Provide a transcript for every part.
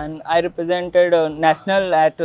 and I represented national at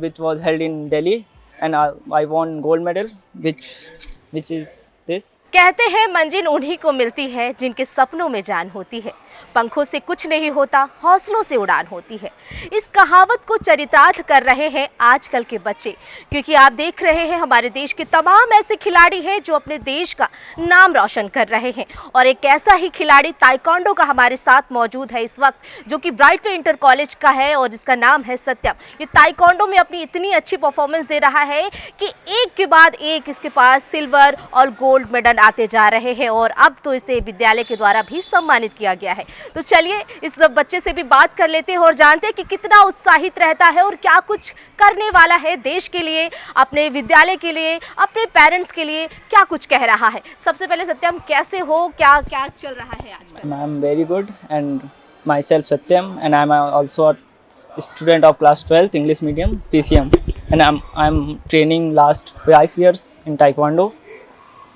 which was held in Delhi, and I won gold medal, which is this. कहते हैं मंजिल उन्हीं को मिलती है जिनके सपनों में जान होती है, पंखों से कुछ नहीं होता, हौसलों से उड़ान होती है। इस कहावत को चरितार्थ कर रहे हैं आजकल के बच्चे, क्योंकि आप देख रहे हैं हमारे देश के तमाम ऐसे खिलाड़ी हैं जो अपने देश का नाम रोशन कर रहे हैं। और एक ऐसा ही खिलाड़ी ताइक्वांडो का हमारे साथ मौजूद है इस वक्त, जो कि ब्राइटवे इंटर कॉलेज का है और जिसका नाम है सत्यम। ये ताइक्वांडो में अपनी इतनी अच्छी परफॉर्मेंस दे रहा है कि एक के बाद एक इसके पास सिल्वर और गोल्ड मेडल आते जा रहे हैं, और अब तो इसे विद्यालय के द्वारा भी सम्मानित किया गया है। तो चलिए इस बच्चे से भी बात कर लेते हैं और जानते हैं कि कितना उत्साहित रहता है और क्या कुछ करने वाला है देश के लिए, अपने विद्यालय के लिए, अपने पेरेंट्स के लिए, क्या कुछ कह रहा है। सबसे पहले सत्यम, कैसे हो, क्या क्या चल रहा है आजकल? I am very good, and myself Satyam, and I am also a student of class 12th English medium PCM, and I'm training last 5 years in Taekwondo,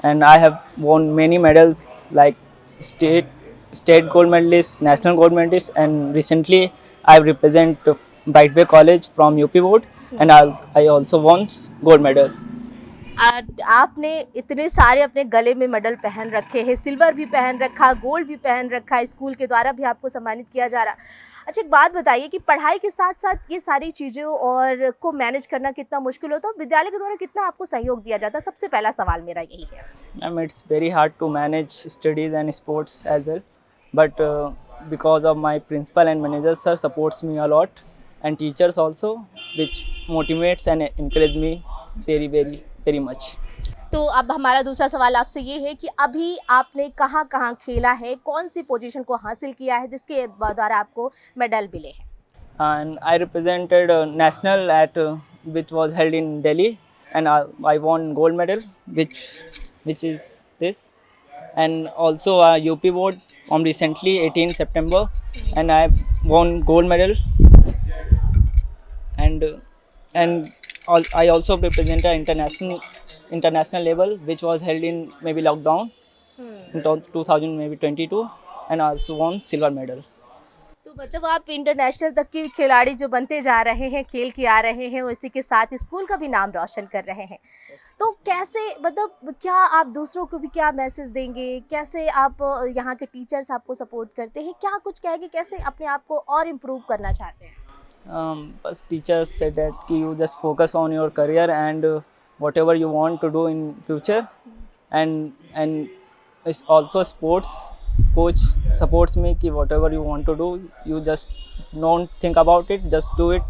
and I have won many medals like state gold medalist, national gold medalist, and recently I represent Brightway College from UP board, and I also won gold medal. आपने इतने सारे अपने गले में medal पहन रखे हैं, silver भी पहन रखा, गोल्ड भी पहन रखा, स्कूल के द्वारा भी आपको सम्मानित किया जा रहा। अच्छा, एक बात बताइए कि पढ़ाई के साथ साथ ये सारी चीज़ें और को मैनेज करना कितना मुश्किल होता है, विद्यालय के द्वारा कितना आपको सहयोग दिया जाता है? सबसे पहला सवाल मेरा यही है आपसे। Ma'am, it's very hard to manage studies and sports as well, but because of my principal and manager sir supports me a lot, and teachers also, which motivates and encourage me very much. तो अब हमारा दूसरा सवाल आपसे ये है कि अभी आपने कहाँ कहाँ खेला है, कौन सी पोजीशन को हासिल किया है जिसके द्वारा आपको मेडल मिले हैं? And I represented national at which was held in Delhi, and I won gold medal, which is this, and also UP board from recently 18 September, and I won gold medal, and I also represented international level, which was held in maybe lockdown in 2022, and also won silver medal. तो मतलब आप international तक के खिलाड़ी जो बनते जा रहे हैं, खेल के आ रहे हैं, और इसी के साथ स्कूल का भी नाम रोशन कर रहे हैं। तो कैसे, मतलब क्या आप दूसरों को भी क्या मैसेज देंगे, कैसे आप यहाँ के टीचर्स आपको सपोर्ट करते हैं, क्या कुछ कहेंगे, कैसे अपने आप को और इम्प्रूव करना चाहते हैं? But teachers said that you just focus on your career and whatever you want to do in future, and it's also sports coach supports me कि whatever you want to do, you just don't think about it, just do it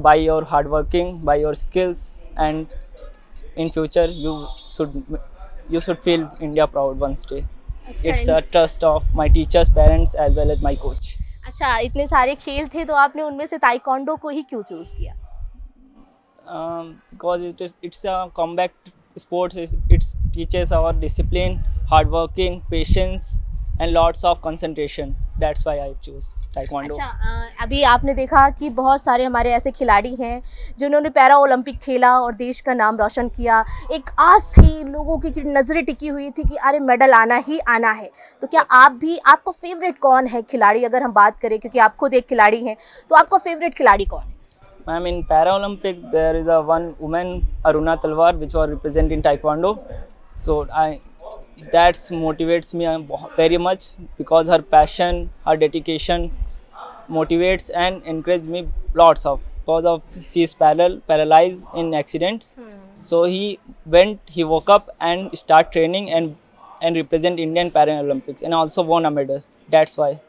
by your hard working, by your skills, and in future you should feel India proud one day. It's a trust of my teachers, parents, as well as my coach. अच्छा, इतने सारे खेल थे तो आपने उनमें से taekwondo को ही क्यों चूज किया? Because it's a combat sports. It teaches our discipline, hard working, patience, and lots of concentration. That's why I choose Taekwondo. अच्छा, अभी आपने देखा कि बहुत सारे हमारे ऐसे खिलाड़ी हैं जिन्होंने पैरा ओलंपिक खेला और देश का नाम रोशन किया। एक आस थी लोगों की, नज़रें टिकी हुई थी कि अरे मेडल आना ही आना है। तो क्या आप भी, आपको फेवरेट कौन है खिलाड़ी, अगर हम बात करें, क्योंकि आप खुद एक खिलाड़ी हैं, तो आपका फेवरेट खिलाड़ी कौन है? Ma'am, in Paralympic there is a one woman, Aruna Talwar, which was representing Taekwondo. So that motivates me very much, because her passion, her dedication motivates and encourages me lots of. Because of she is paralyzed in accidents, so he woke up and start training and represent Indian Paralympics, and also won a medal. That's why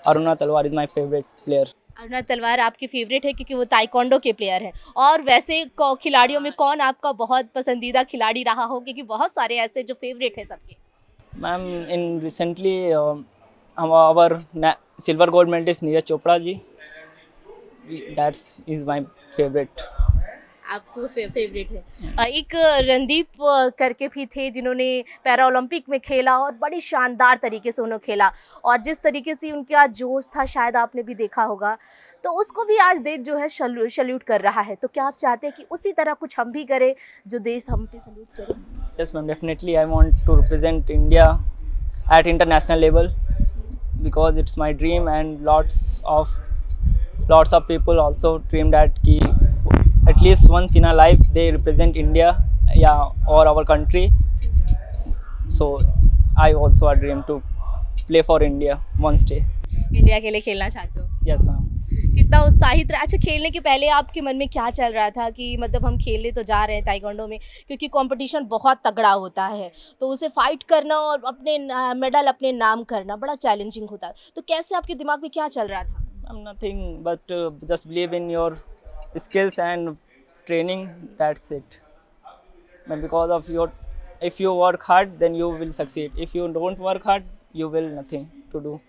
Aruna Talwar is my favorite player. Aruna तलवार आपकी favourite है क्योंकि वो taekwondo के player हैं। और वैसे खिलाड़ियों में कौन आपका बहुत पसंदीदा खिलाड़ी रहा हो, क्योंकि बहुत सारे ऐसे जो फेवरेट हैं सबके? Ma'am, in recently our silver gold medalist Neeraj Chopra ji, that is my favorite. आपको फेवरेट है। एक रणदीप करके भी थे जिन्होंने पैरा ओलंपिक में खेला और बड़ी शानदार तरीके से उन्होंने खेला, और जिस तरीके से उनका जोश था शायद आपने भी देखा होगा, तो उसको भी आज देश जो है सल्यूट कर रहा है। तो क्या आप चाहते हैं कि उसी तरह कुछ हम भी करें जो देश हम पे सल्यूट करे? Yes, ma'am, definitely I want to represent India at international level, because it's my dream, and lots of people also dream that ki at least once in a life they represent India, yeah, or our country. So I also a dream to play for India one day. India के लिए खेलना चाहते हो? Yes ma'am. कितना उत्साहित रहा? अच्छा, खेलने के पहले आपके मन में क्या चल रहा था कि मतलब हम खेलने तो जा रहे हैं ताइक्वांडो में, क्योंकि कंपटीशन बहुत तगड़ा होता है, तो उसे फाइट करना और अपने मेडल अपने नाम करना बड़ा चैलेंजिंग होता है, तो कैसे आपके दिमाग में क्या चल रहा था? I'm nothing but just believe in your skills and training, that's it. And because of your, if you work hard then you will succeed, if you don't work hard you will nothing to do.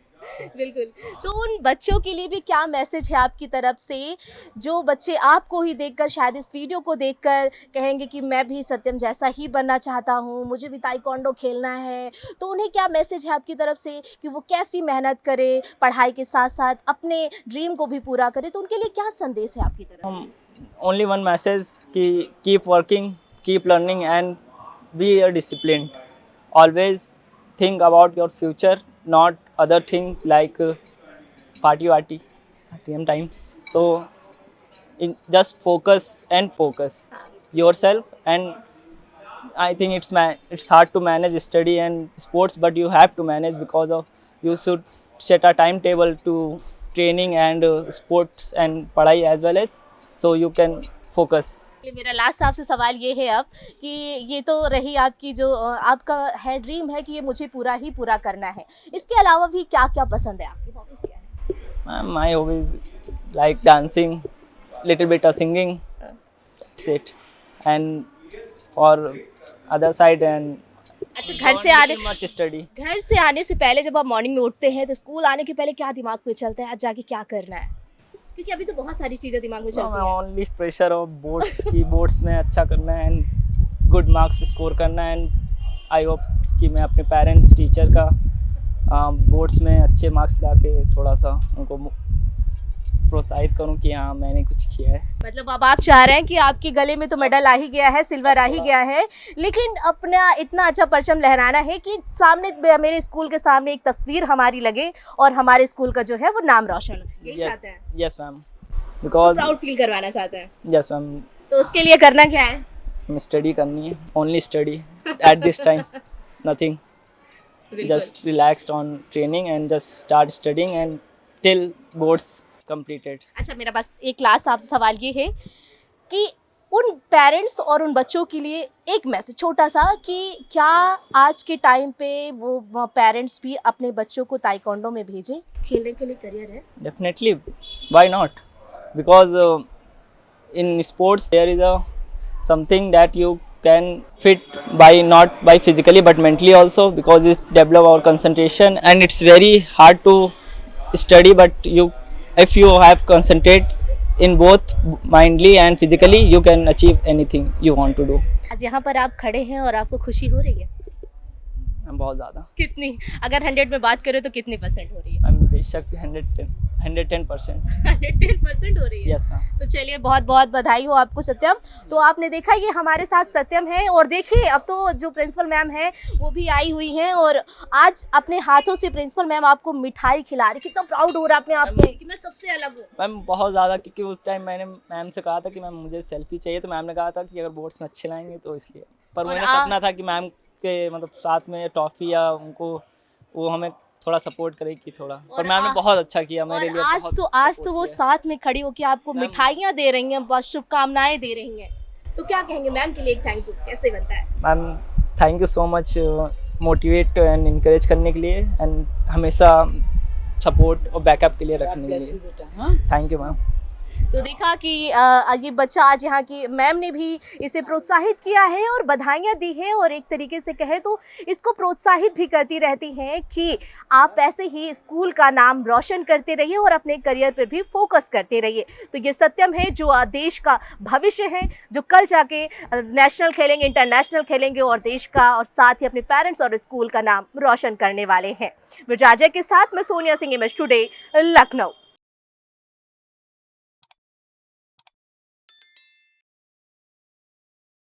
बिल्कुल। तो उन बच्चों के लिए भी क्या message है आपकी तरफ से, जो बच्चे आपको ही देखकर, शायद इस वीडियो को देखकर कहेंगे कि मैं भी सत्यम जैसा ही बनना चाहता हूँ, मुझे भी ताइक्वांडो खेलना है, तो उन्हें क्या मैसेज है आपकी तरफ से कि वो कैसी मेहनत करे, पढ़ाई के साथ साथ अपने ड्रीम को भी पूरा करे, तो उनके लिए क्या संदेश है आपकी तरफ? Only one message कि keep working, keep learning and be disciplined. Always think about your future, not other thing like party ATM times. So just focus yourself, and I think it's hard to manage study and sports, but you have to manage because of you should set a timetable to training and sports and पढ़ाई as well as, so you can focus. मेरा last आपसे सवाल ये है अब कि ये तो रही आपकी जो आपका है ड्रीम है कि ये मुझे पूरा करना है, इसके अलावा भी क्या क्या पसंद है, आपकी हॉबीज क्या है? My hobbies like dancing, little bit of singing, that's it. And for other side and अच्छा, much study. घर से आने से पहले जब आप मॉर्निंग में उठते हैं तो स्कूल आने के पहले क्या दिमाग में चलता है, आज जाके क्या करना है? क्योंकि अभी तो बहुत सारी चीज़ें दिमाग में चलती हैं। Only pressure of boards की बोर्ड्स में अच्छा करना है and good marks स्कोर करना है, and I hope कि मैं अपने पेरेंट्स टीचर का बोर्ड्स में अच्छे मार्क्स ला के थोड़ा सा उनको प्रोत्साहित करूं कि हाँ मैंने कुछ किया है। मतलब अब आप चाह रहे हैं कि आपके गले में तो मेडल आ ही गया है, सिल्वर आ ही गया है, लेकिन अपना इतना अच्छा परचम लहराना है कि सामने मेरे स्कूल के सामने एक तस्वीर हमारी लगे और हमारे स्कूल का जो है वो नाम रोशन हो, यही चाहते हैं? Yes ma'am, because proud feel करवाना चाहते हैं। Yes ma'am. तो उसके लिए करना क्या है? स्टडी करनी है, only study at this time, nothing, just relaxed on training and just start studying and till boards completed. अच्छा, मेरा बस एक लास्ट आपसे सवाल ये है कि उन पेरेंट्स और उन बच्चों के लिए एक मैसेज छोटा सा कि क्या आज के टाइम पे वो पेरेंट्स भी अपने बच्चों को ताइक्वांडो में भेजें, खेलने के लिए करियर है? Definitely, why not, because in sports there is a something that you can fit by not by physically but mentally also, because it develop our concentration and it's very hard to study, but if you have concentrate in both mindly and physically you can achieve anything you want to do. आज यहाँ पर आप खड़े हैं और आपको खुशी हो रही है? बहुत ज़्यादा। कितनी? अगर 100 में बात करें तो कितनी परसेंट हो रही है? बेशक 110% 110% हो रही है। Yes ma'am. तो चलिए, बहुत बहुत बधाई हो आपको सत्यम। तो आपने देखा ये हमारे साथ सत्यम है, और देखिए अब तो जो प्रिंसिपल मैम है वो भी आई हुई हैं और आज अपने हाथों से प्रिंसिपल मैम आपको मिठाई खिला रही। कितना प्राउड हो रहा है अपने आप में कि मैं सबसे अलग हूँ? मैम बहुत ज़्यादा, क्योंकि उस टाइम मैंने मैम से कहा था कि मैम मुझे सेल्फी चाहिए, तो मैम ने कहा था कि अगर बोर्ड्स में अच्छे लाएंगे तो इसलिए, पर मेरा सपना था कि मैम के मतलब साथ में टॉफ़ी या उनको वो हमें थोड़ा सपोर्ट करेगी थोड़ा, और मैम ने बहुत अच्छा किया मेरे लिए। आज तो वो साथ में खड़ी होकर आपको मिठाइयाँ दे रही हैं, बस शुभकामनाएं दे रही हैं, तो क्या कहेंगे मैम के लिए? एक थैंक यू कैसे बनता है? Ma'am thank you so much motivate and encourage करने के लिए एंड हमेशा सपोर्ट और बैकअप के लिए रखने के लिए। Thank you ma'am. तो देखा कि ये बच्चा आज यहाँ की मैम ने भी इसे प्रोत्साहित किया है और बधाइयाँ दी हैं, और एक तरीके से कहे तो इसको प्रोत्साहित भी करती रहती हैं कि आप ऐसे ही स्कूल का नाम रोशन करते रहिए और अपने करियर पर भी फोकस करते रहिए। तो ये सत्यम है जो देश का भविष्य है, जो कल जाके नेशनल खेलेंगे, इंटरनेशनल खेलेंगे और देश का और साथ ही अपने पेरेंट्स और स्कूल का नाम रोशन करने वाले हैं। विराजय के साथ मैं सोनिया सिंह, इमेज टुडे, लखनऊ।